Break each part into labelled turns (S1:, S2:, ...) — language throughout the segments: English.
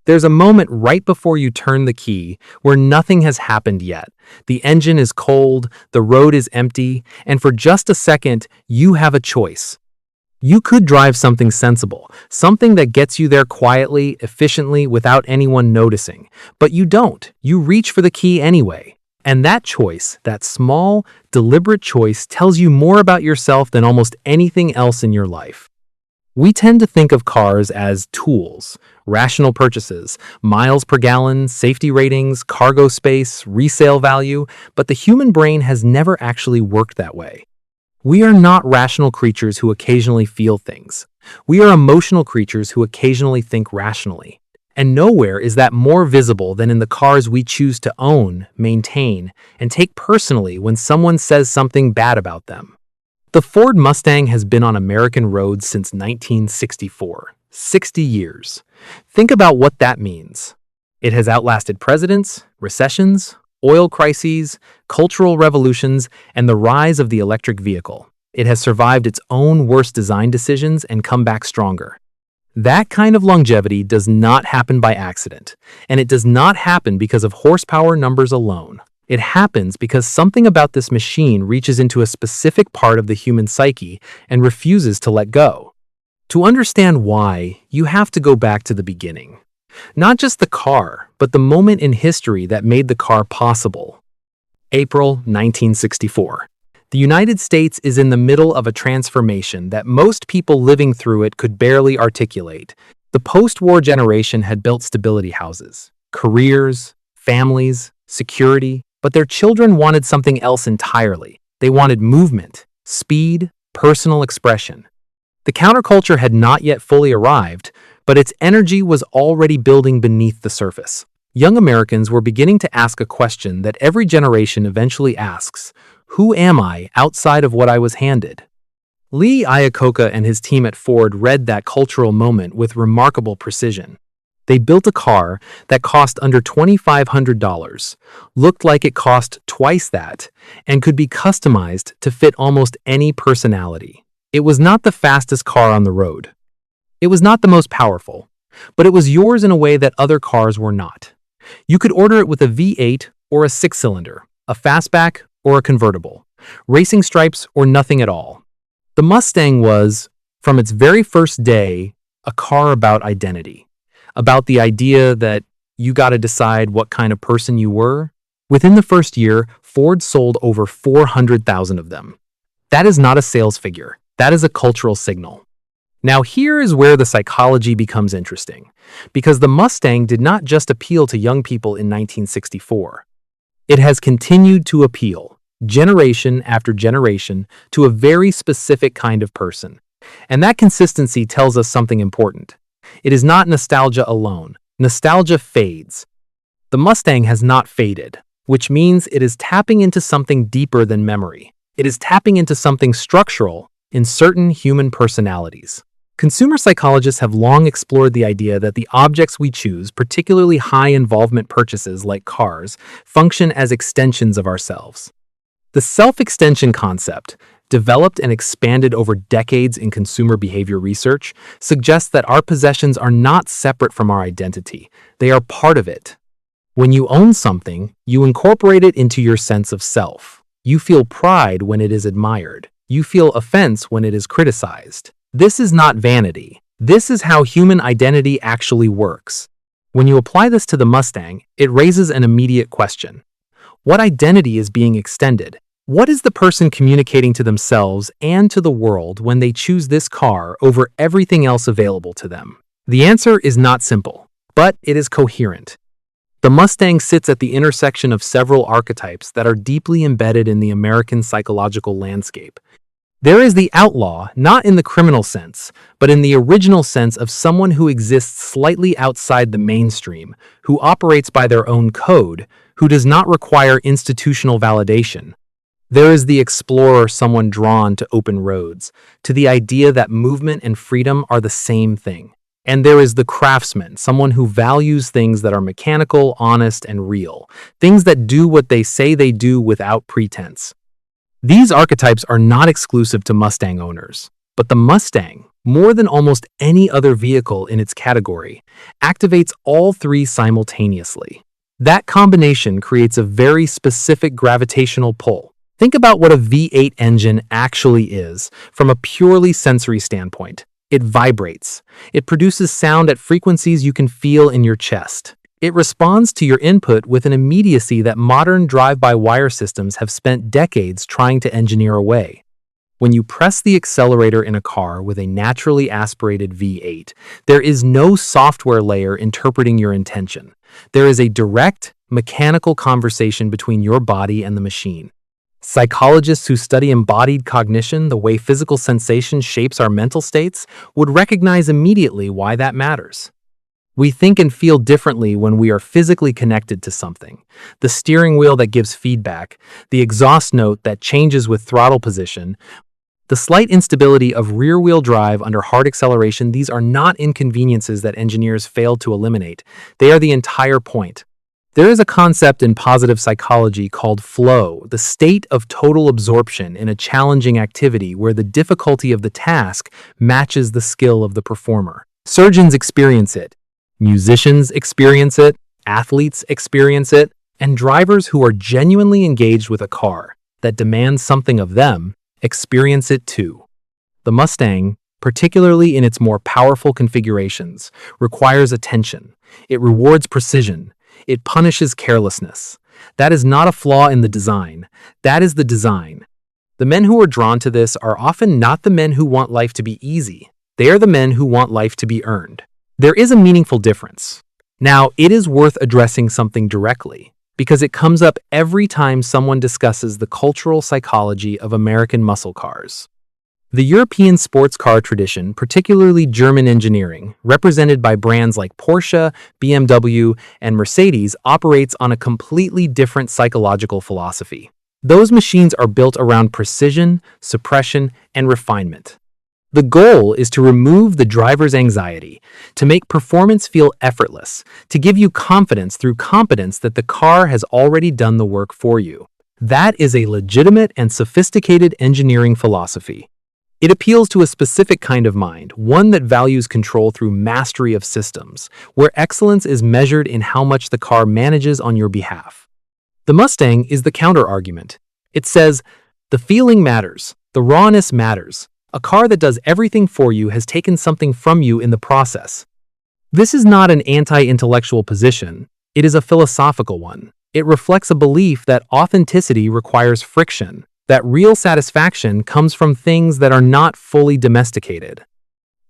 S1: There's a moment right before you turn the key where nothing has happened yet. The engine is cold, the road is empty, and for just a second, you have a choice. You could drive something sensible, something that gets you there quietly, efficiently, without anyone noticing. But you don't. You reach for the key anyway. And that choice, that small, deliberate choice, tells you more about yourself than almost anything else in your life. We tend to think of cars as tools, rational purchases, miles per gallon, safety ratings, cargo space, resale value, but the human brain has never actually worked that way. We are not rational creatures who occasionally feel things. We are emotional creatures who occasionally think rationally. And nowhere is that more visible than in the cars we choose to own, maintain, and take personally when someone says something bad about them. The Ford Mustang has been on American roads since 1964, 60 years. Think about what that means. It has outlasted presidents, recessions, oil crises, cultural revolutions, and the rise of the electric vehicle. It has survived its own worst design decisions and come back stronger. That kind of longevity does not happen by accident, and it does not happen because of horsepower numbers alone. It happens because something about this machine reaches into a specific part of the human psyche and refuses to let go. To understand why, you have to go back to the beginning. Not just the car, but the moment in history that made the car possible. April 1964. The United States is in the middle of a transformation that most people living through it could barely articulate. The post-war generation had built stability houses, careers, families, security, but their children wanted something else entirely. They wanted movement, speed, personal expression. The counterculture had not yet fully arrived, but its energy was already building beneath the surface. Young Americans were beginning to ask a question that every generation eventually asks: who am I outside of what I was handed? Lee Iacocca and his team at Ford read that cultural moment with remarkable precision. They built a car that cost under $2,500, looked like it cost twice that, and could be customized to fit almost any personality. It was not the fastest car on the road. It was not the most powerful, but it was yours in a way that other cars were not. You could order it with a V8 or a six-cylinder, a fastback or a convertible, racing stripes or nothing at all. The Mustang was, from its very first day, a car about identity, about the idea that you got to decide what kind of person you were. Within the first year, Ford sold over 400,000 of them. That is not a sales figure. That is a cultural signal. Now here is where the psychology becomes interesting, because the Mustang did not just appeal to young people in 1964. It has continued to appeal, generation after generation, to a very specific kind of person. And that consistency tells us something important. It is not nostalgia alone. Nostalgia fades. The Mustang has not faded, which means it is tapping into something deeper than memory. It is tapping into something structural in certain human personalities. Consumer psychologists have long explored the idea that the objects we choose, particularly high-involvement purchases like cars, function as extensions of ourselves. The self-extension concept, developed and expanded over decades in consumer behavior research, suggests that our possessions are not separate from our identity. They are part of it. When you own something, you incorporate it into your sense of self. You feel pride when it is admired. You feel offense when it is criticized. This is not vanity. This is how human identity actually works. When you apply this to the Mustang, it raises an immediate question. What identity is being extended? What is the person communicating to themselves and to the world when they choose this car over everything else available to them? The answer is not simple, but it is coherent. The Mustang sits at the intersection of several archetypes that are deeply embedded in the American psychological landscape. There is the outlaw, not in the criminal sense, but in the original sense of someone who exists slightly outside the mainstream, who operates by their own code, who does not require institutional validation. There is the explorer, someone drawn to open roads, to the idea that movement and freedom are the same thing. And there is the craftsman, someone who values things that are mechanical, honest, and real, things that do what they say they do without pretense. These archetypes are not exclusive to Mustang owners, but the Mustang, more than almost any other vehicle in its category, activates all three simultaneously. That combination creates a very specific gravitational pull. Think about what a V8 engine actually is from a purely sensory standpoint. It vibrates. It produces sound at frequencies you can feel in your chest. It responds to your input with an immediacy that modern drive-by-wire systems have spent decades trying to engineer away. When you press the accelerator in a car with a naturally aspirated V8, there is no software layer interpreting your intention. There is a direct, mechanical conversation between your body and the machine. Psychologists who study embodied cognition, the way physical sensation shapes our mental states, would recognize immediately why that matters. We think and feel differently when we are physically connected to something. The steering wheel that gives feedback, the exhaust note that changes with throttle position, the slight instability of rear-wheel drive under hard acceleration, these are not inconveniences that engineers failed to eliminate. They are the entire point. There is a concept in positive psychology called flow, the state of total absorption in a challenging activity where the difficulty of the task matches the skill of the performer. Surgeons experience it, musicians experience it, athletes experience it, and drivers who are genuinely engaged with a car that demands something of them experience it too. The Mustang, particularly in its more powerful configurations, requires attention. It rewards precision. It punishes carelessness. That is not a flaw in the design. That is the design. The men who are drawn to this are often not the men who want life to be easy. They are the men who want life to be earned. There is a meaningful difference. Now, it is worth addressing something directly, because it comes up every time someone discusses the cultural psychology of American muscle cars. The European sports car tradition, particularly German engineering, represented by brands like Porsche, BMW, and Mercedes, operates on a completely different psychological philosophy. Those machines are built around precision, suppression, and refinement. The goal is to remove the driver's anxiety, to make performance feel effortless, to give you confidence through competence that the car has already done the work for you. That is a legitimate and sophisticated engineering philosophy. It appeals to a specific kind of mind, one that values control through mastery of systems, where excellence is measured in how much the car manages on your behalf. The Mustang is the counter-argument. It says, the feeling matters, the rawness matters. A car that does everything for you has taken something from you in the process. This is not an anti-intellectual position. It is a philosophical one. It reflects a belief that authenticity requires friction, that real satisfaction comes from things that are not fully domesticated.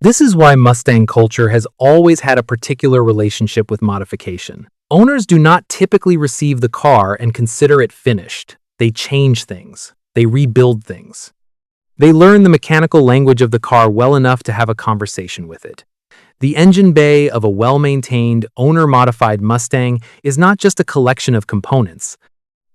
S1: This is why Mustang culture has always had a particular relationship with modification. Owners do not typically receive the car and consider it finished. They change things. They rebuild things. They learn the mechanical language of the car well enough to have a conversation with it. The engine bay of a well-maintained, owner-modified Mustang is not just a collection of components.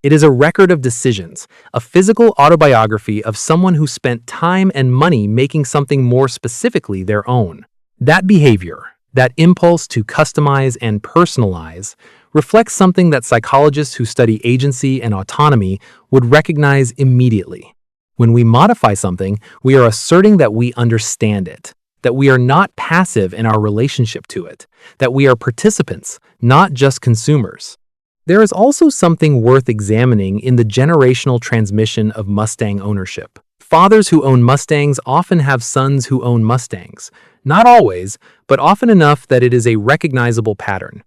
S1: It is a record of decisions, a physical autobiography of someone who spent time and money making something more specifically their own. That behavior, that impulse to customize and personalize, reflects something that psychologists who study agency and autonomy would recognize immediately. When we modify something, we are asserting that we understand it, that we are not passive in our relationship to it, that we are participants, not just consumers. There is also something worth examining in the generational transmission of Mustang ownership. Fathers who own Mustangs often have sons who own Mustangs. Not always, but often enough that it is a recognizable pattern.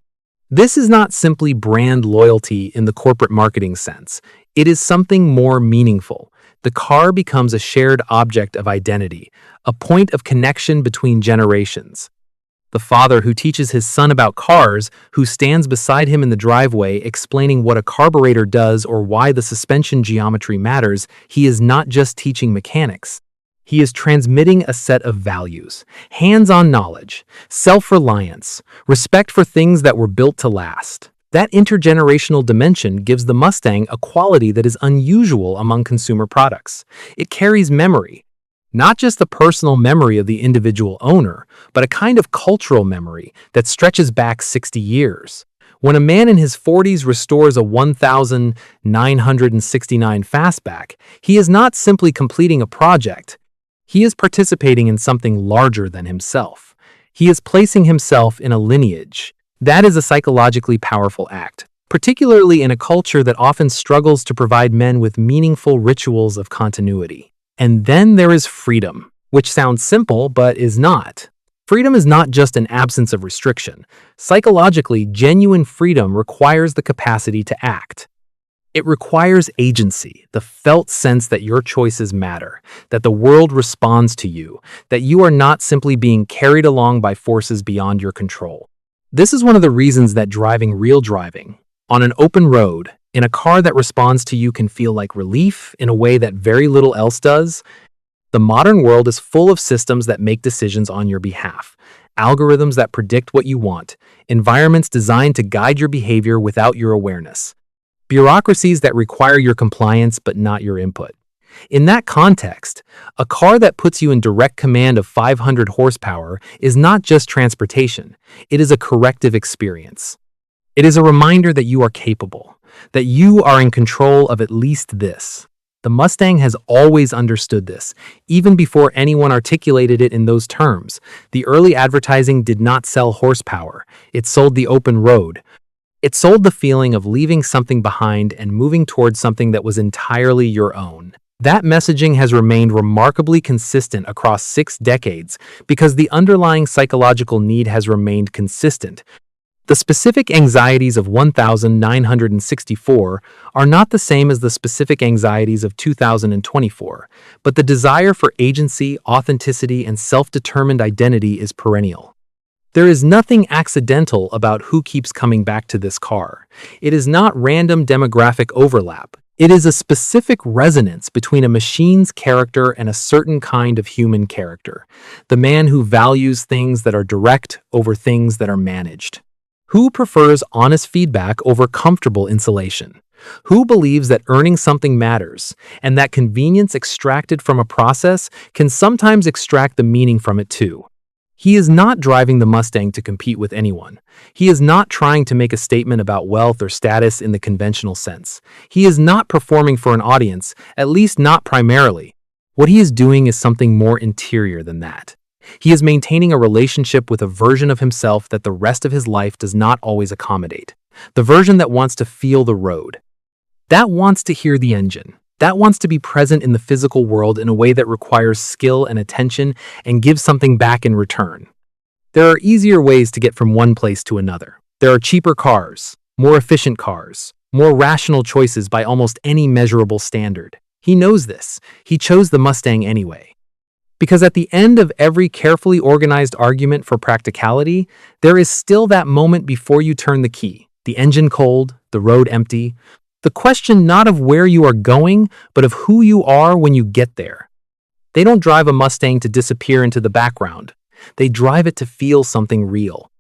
S1: This is not simply brand loyalty in the corporate marketing sense. It is something more meaningful. The car becomes a shared object of identity, a point of connection between generations. The father who teaches his son about cars, who stands beside him in the driveway explaining what a carburetor does or why the suspension geometry matters, he is not just teaching mechanics. He is transmitting a set of values, hands-on knowledge, self-reliance, respect for things that were built to last. That intergenerational dimension gives the Mustang a quality that is unusual among consumer products. It carries memory, not just the personal memory of the individual owner, but a kind of cultural memory that stretches back 60 years. When a man in his 40s restores a 1969 fastback, he is not simply completing a project. He is participating in something larger than himself. He is placing himself in a lineage. That is a psychologically powerful act, particularly in a culture that often struggles to provide men with meaningful rituals of continuity. And then there is freedom, which sounds simple but is not. Freedom is not just an absence of restriction. Psychologically, genuine freedom requires the capacity to act. It requires agency, the felt sense that your choices matter, that the world responds to you, that you are not simply being carried along by forces beyond your control. This is one of the reasons that real driving, on an open road, in a car that responds to you can feel like relief in a way that very little else does. The modern world is full of systems that make decisions on your behalf, algorithms that predict what you want, environments designed to guide your behavior without your awareness, bureaucracies that require your compliance but not your input. In that context, a car that puts you in direct command of 500 horsepower is not just transportation, it is a corrective experience. It is a reminder that you are capable, that you are in control of at least this. The Mustang has always understood this, even before anyone articulated it in those terms. The early advertising did not sell horsepower, it sold the open road. It sold the feeling of leaving something behind and moving towards something that was entirely your own. That messaging has remained remarkably consistent across 6 decades because the underlying psychological need has remained consistent. The specific anxieties of 1964 are not the same as the specific anxieties of 2024, but the desire for agency, authenticity, and self-determined identity is perennial. There is nothing accidental about who keeps coming back to this car. It is not random demographic overlap. It is a specific resonance between a machine's character and a certain kind of human character. The man who values things that are direct over things that are managed. Who prefers honest feedback over comfortable insulation? Who believes that earning something matters, and that convenience extracted from a process can sometimes extract the meaning from it too? He is not driving the Mustang to compete with anyone. He is not trying to make a statement about wealth or status in the conventional sense. He is not performing for an audience, at least not primarily. What he is doing is something more interior than that. He is maintaining a relationship with a version of himself that the rest of his life does not always accommodate. The version that wants to feel the road. That wants to hear the engine. That wants to be present in the physical world in a way that requires skill and attention and gives something back in return. There are easier ways to get from one place to another. There are cheaper cars, more efficient cars, more rational choices by almost any measurable standard. He knows this. He chose the Mustang anyway. Because at the end of every carefully organized argument for practicality, there is still that moment before you turn the key, the engine cold, the road empty. The question not of where you are going, but of who you are when you get there. They don't drive a Mustang to disappear into the background. They drive it to feel something real.